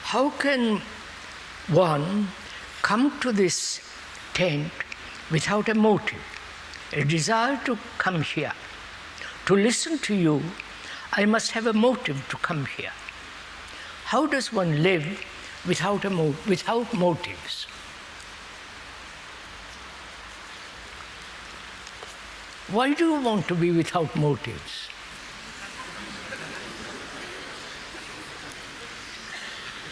How can one come to this tent without a motive, a desire to come here? To listen to you, I must have a motive to come here. How does one live without motives? Why do you want to be without motives?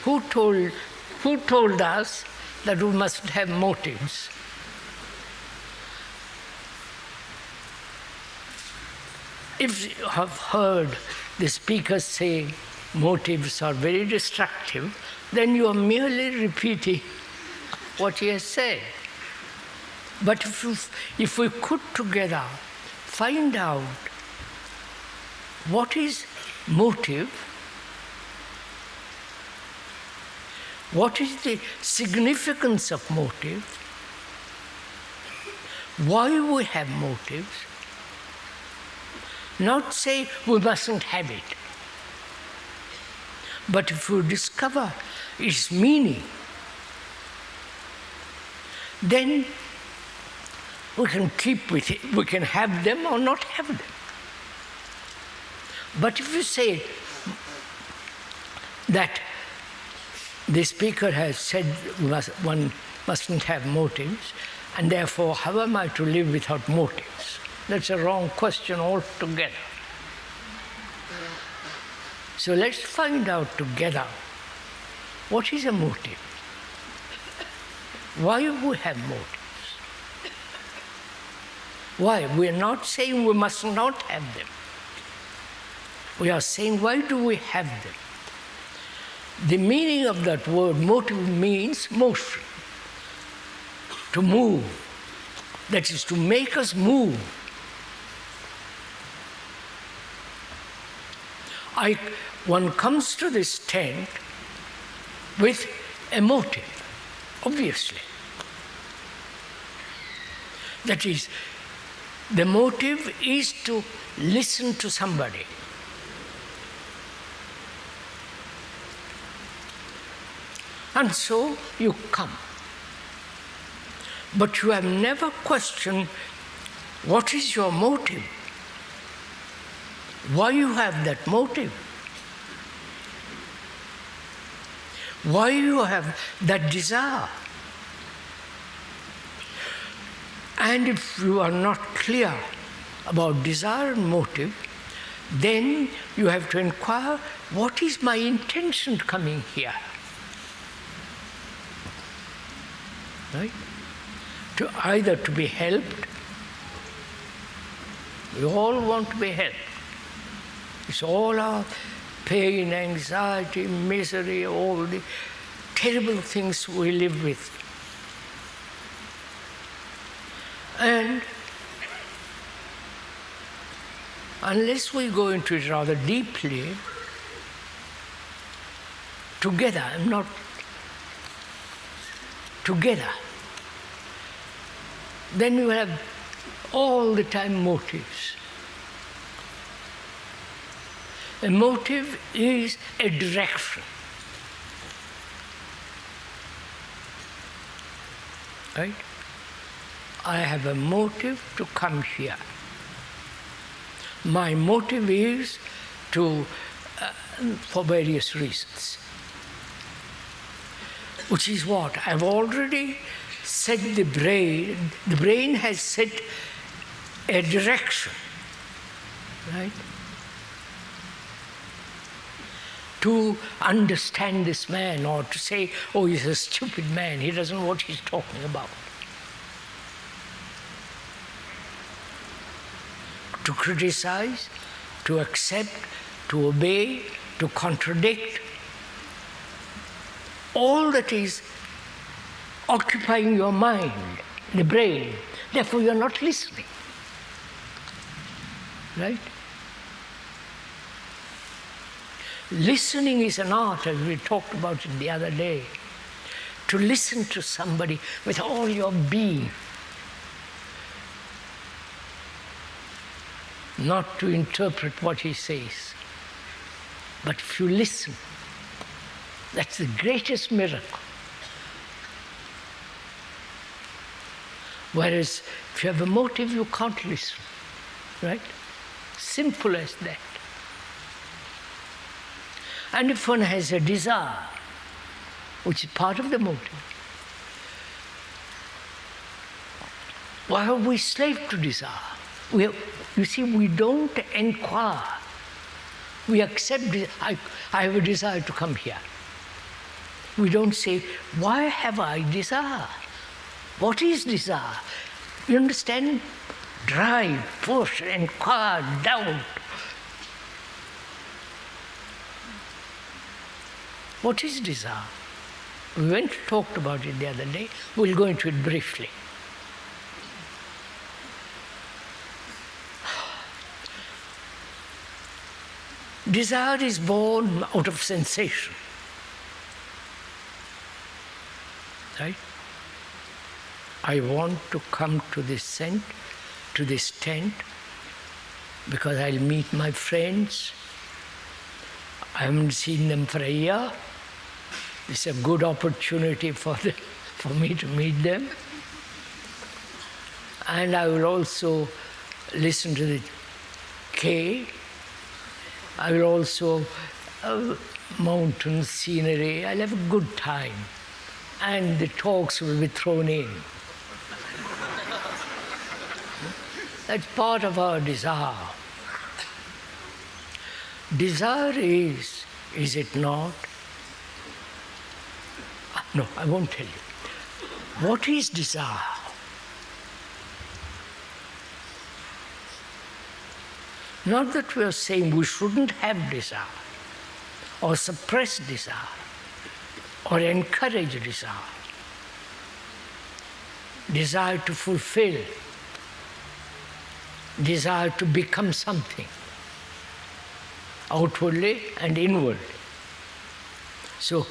Who told us that we must have motives? If you have heard the speaker say motives are very destructive, then you are merely repeating what he has said. But if we could together find out what is motive, what is the significance of motive, why we have motives, not say we mustn't have it, but if we discover its meaning, then we can keep with it. We can have them or not have them. But if you say that the speaker has said one mustn't have motives, and therefore how am I to live without motives? That's a wrong question altogether. So let's find out together what is a motive. Why we have motives? Why? We are not saying we must not have them. We are saying, why do we have them? The meaning of that word motive means motion, to move. That is, to make us move. One comes to this tent with a motive, obviously. That is, the motive is to listen to somebody. And so you come. But you have never questioned what is your motive, why you have that motive, why you have that desire. And if you are not clear about desire and motive, then you have to inquire, what is my intention coming here? Right? Either to be helped, we all want to be helped. It's all our pain, anxiety, misery, all the terrible things we live with. And unless we go into it rather deeply, together, then you have all the time motives. A motive is a direction. Right? I have a motive to come here. My motive is for various reasons. Which is what? I've already set the brain has set a direction, right? To understand this man, or to say, oh, he's a stupid man, he doesn't know what he's talking about. To criticize, to accept, to obey, to contradict, all that is occupying your mind, the brain. Therefore, you're not listening. Right? Listening is an art, as we talked about it the other day. To listen to somebody with all your being. Not to interpret what he says. But if you listen, That's the greatest miracle. Whereas if you have a motive, you can't listen. Right? Simple as that. And if one has a desire, which is part of the motive, why are we slave to desire? You see, we don't inquire. We accept, I have a desire to come here. We don't say, why have I desire? What is desire? You understand? Drive, push, inquire, doubt. What is desire? We went and talked about it the other day. We'll go into it briefly. Desire is born out of sensation. Right? I want to come to this tent, because I'll meet my friends. I haven't seen them for a year. It's a good opportunity for me to meet them. And I will also listen to the K. I will also mountain scenery. I'll have a good time. And the talks will be thrown in. That's part of our desire. Desire is it not? No, I won't tell you. What is desire? Not that we are saying we shouldn't have desire, or suppress desire, or encourage desire. Desire to fulfill, desire to become something, outwardly and inwardly. So,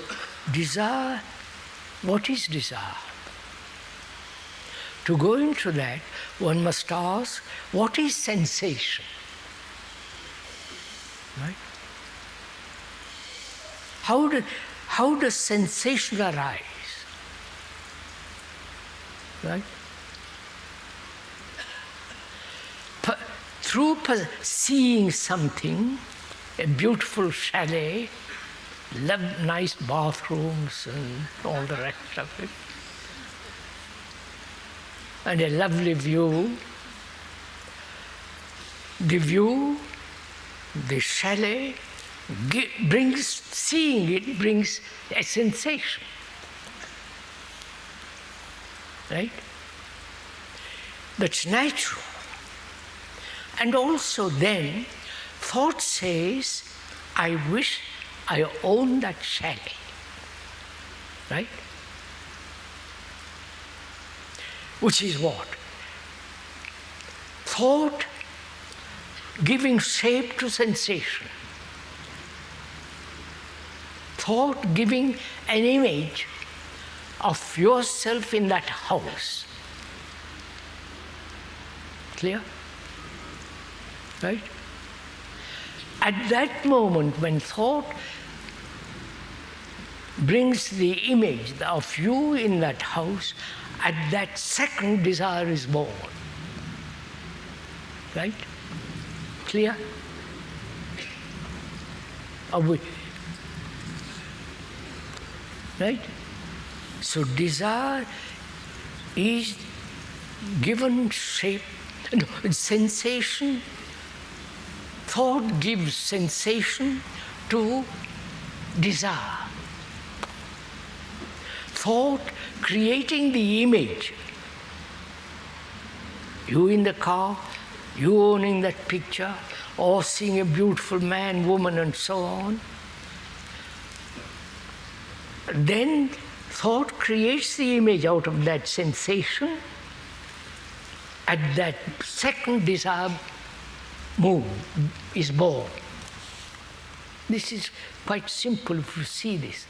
desire, what is desire? To go into that, one must ask, what is sensation? Right? How does sensation arise? Right? Through seeing something, a beautiful chalet, nice bathrooms and all the rest of it, and a lovely view. The view, the chalet, seeing it brings a sensation. Right? That's natural. And also then, thought says, I wish I owned that chalet. Right? Which is what? Thought giving shape to sensation. Thought giving an image of yourself in that house. Clear? Right? At that moment when thought brings the image of you in that house, at that second desire is born. Right? Clear? Are we? Right? So desire is given shape, sensation. Thought gives sensation to desire. Thought creating the image. You in the car, you owning that picture, or seeing a beautiful man, woman, and so on. Then thought creates the image out of that sensation. At that second desire is born. This is quite simple if you see this.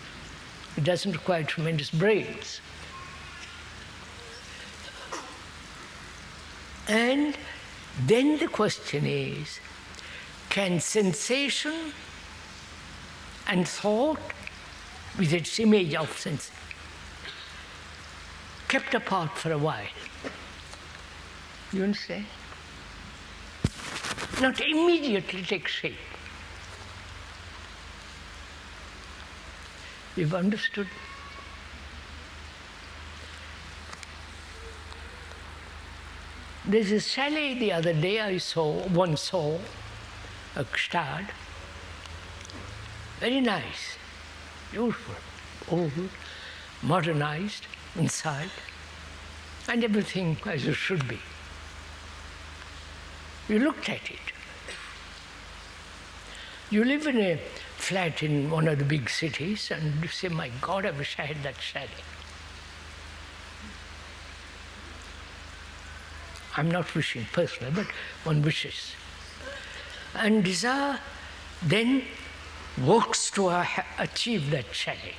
It doesn't require tremendous brains. And then the question is, can sensation and thought with its image of sense, kept apart for a while. You understand? Not immediately take shape. You've understood? There's a chalet the other day one saw a stad, very nice, beautiful, old, modernized inside, and everything as it should be. You looked at it. You live in a flat in one of the big cities and you say, my God, I wish I had that chalet. I'm not wishing personally, but one wishes. And desire then works to achieve that chalet,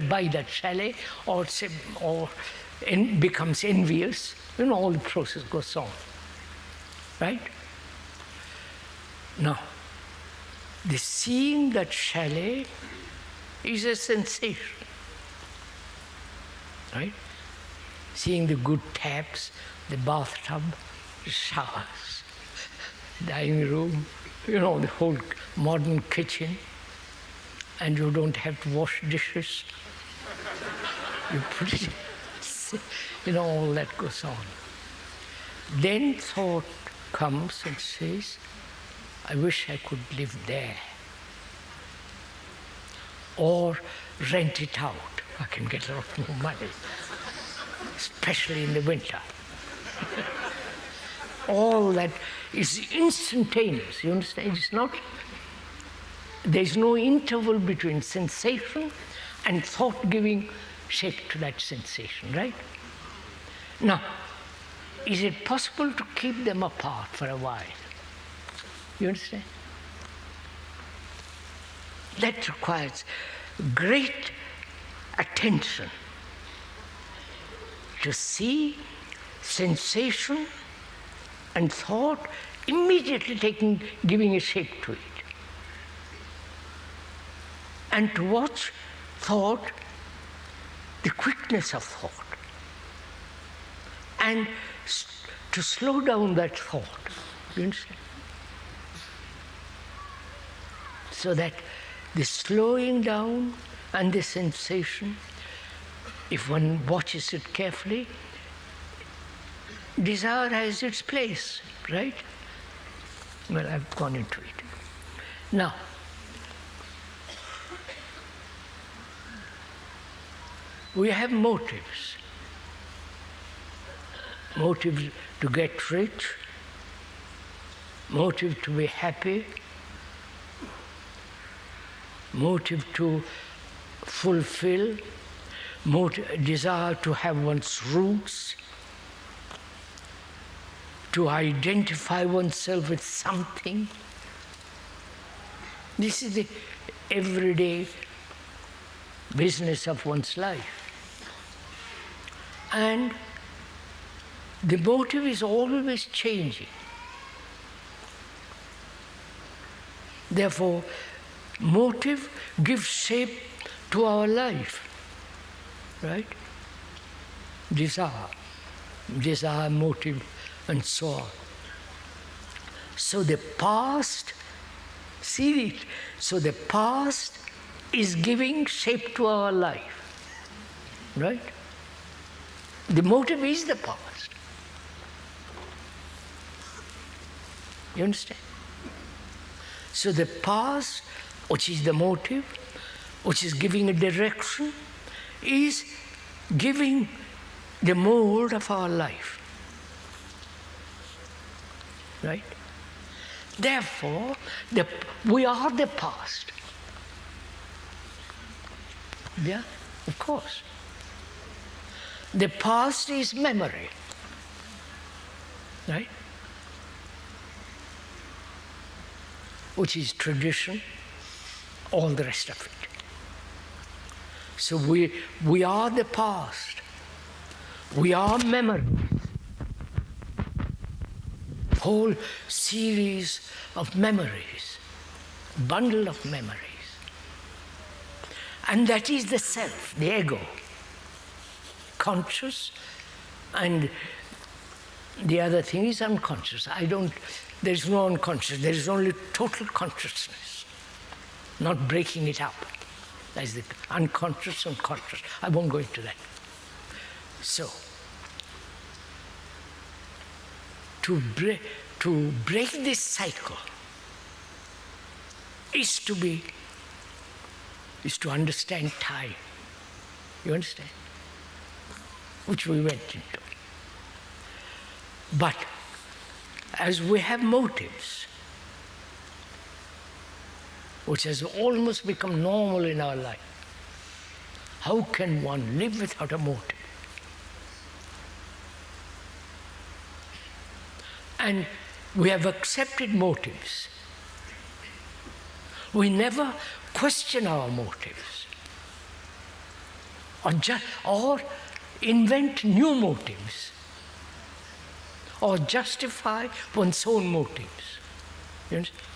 buy that chalet, or becomes envious. You know, all the process goes on. Right? Now, the seeing that chalet is a sensation. Right? Seeing the good taps, the bathtub, the showers, dining room, you know, the whole modern kitchen, and you don't have to wash dishes. You put it, you know, all that goes on. Then thought comes and says, I wish I could live there. Or rent it out. I can get a lot more money, especially in the winter. All that is instantaneous, you understand? It's not, there's no interval between sensation and thought giving shape to that sensation, right? Now, is it possible to keep them apart for a while? You understand? That requires great attention to see sensation and thought immediately giving a shape to it. And to watch thought, the quickness of thought. And to slow down that thought. You understand? So that the slowing down and the sensation, if one watches it carefully, desire has its place, right? Well, I've gone into it. Now, we have motives. Motive to get rich, motive to be happy, motive to fulfill, desire to have one's roots, to identify oneself with something. This is the everyday business of one's life. And the motive is always changing. Therefore, motive gives shape to our life, right? Desire, motive, and so on. So the past, see it, so the past is giving shape to our life, right? The motive is the past. You understand? So the past, which is the motive, which is giving a direction, is giving the mold of our life. Right? Therefore, we are the past. Yeah, of course. The past is memory. Right? Which is tradition, all the rest of it. So we are the past. We are memory. Whole series of memories, bundle of memories. And that is the self, the ego. Conscious, and the other thing is unconscious. There is no unconscious, there is only total consciousness, not breaking it up. That is the unconscious and conscious. I won't go into that. So, to break this cycle is to understand time. You understand? Which we went into. But as we have motives, which has almost become normal in our life, how can one live without a motive? And we have accepted motives. We never question our motives or invent new motives or justify one's own motives. You understand?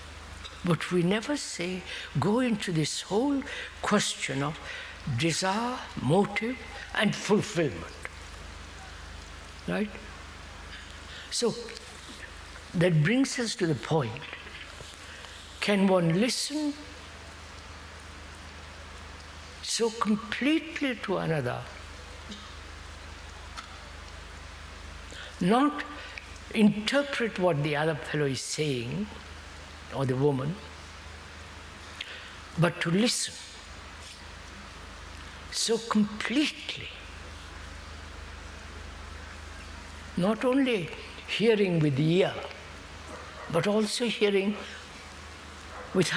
But we never go into this whole question of desire, motive, and fulfillment. Right? So, that brings us to the point, can one listen so completely to another, not interpret what the other fellow is saying, or the woman, but to listen so completely, not only hearing with the ear, but also hearing with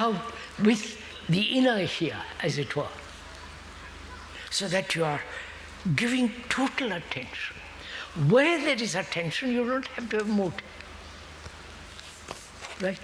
the inner ear, as it were, so that you are giving total attention. Where there is attention, you don't have to have motive. Right?